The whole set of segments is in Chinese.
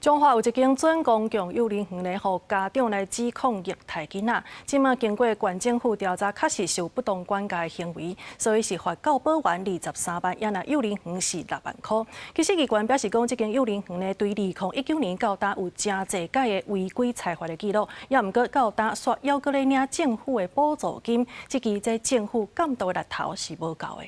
中华有一间准公共幼儿园呢，互家长来指控虐待囡仔。即马经过县政府调查，确实是有不当管教的行为，所以是罚教保员23万，也那幼儿园是6万块。其实，议员表示讲，这间幼儿园呢，对2019年到达有真侪届的违规采罚的记录，也毋过到达煞要搁咧领政府的补助金，即期这政府监督的力头是无够的。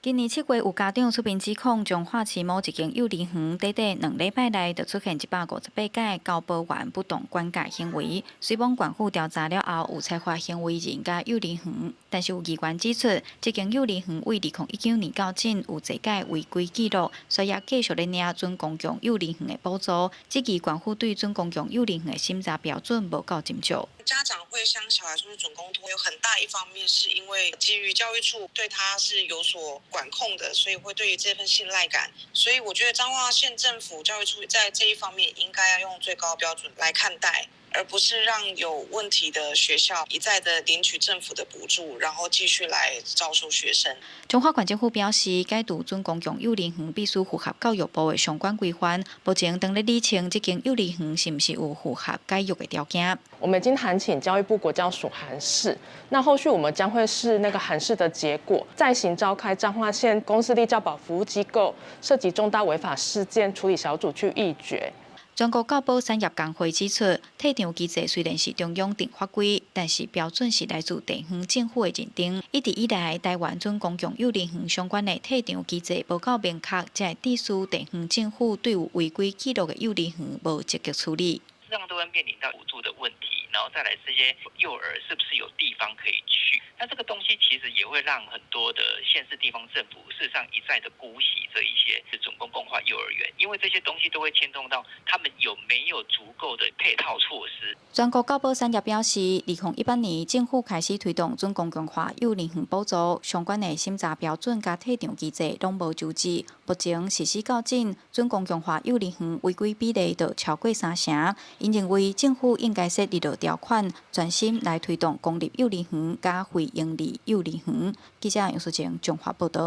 今年7月，有家长出面指控彰化市某一间幼儿园，短短2礼拜内就出现158届教保员不当管教行为。虽往县府调查了后，有采罚行为人甲幼儿园，但是有议员指出，这间幼儿园为2019年到今有侪届违规记录，所以也继续咧领准公共幼儿园的补助。这期县府对准公共幼儿园的审查标准无够斟酌。 家长会向小孩出示准公托，有很大一方面是因为基于教育处对他是有所管控的，所以会对于这份信赖感。所以我觉得彰化县政府教育处在这一方面应该要用最高标准来看待，而不是让有问题的学校一再的领取政府的补助，然后继续来招收学生。彰化县政府表示，该读准公共幼儿园必须符合教育部的相关规范，目前正在厘清这间幼儿园是不是有符合该育的条件。 我们已经函请教育部国教署函释，那后续我们将会视那个函释的结果，再行召开彰化县公私立教保服务机构涉及重大违法事件处理小组去议决。 全国教保产业工会指出，退场机制虽然是中央定法规，但是标准是来自地方政府的认定。一直以来，台湾准公共幼儿园相关的退场机制无够明确，才会致使地方政府对有违规记录的幼儿园无积极处理。 这样都会面临到补助的问题，然后再来这些幼儿是不是有地方可以去？那这个东西其实也会让很多的县市地方政府事实上一再的姑息这一些准公共化幼儿园，因为这些东西都会牵动到他们有没有足够的配套措施。全国教保产业表示，2018年政府开始推动准公共化幼儿园补助，相关的审查标准甲退场机制拢无周知。目前实施到今，准公共化幼儿园违规比例就超过30%。 因认为政府应该设立条款，专心来推动公立幼儿园甲非营利幼儿园。记者杨淑晴综合报道。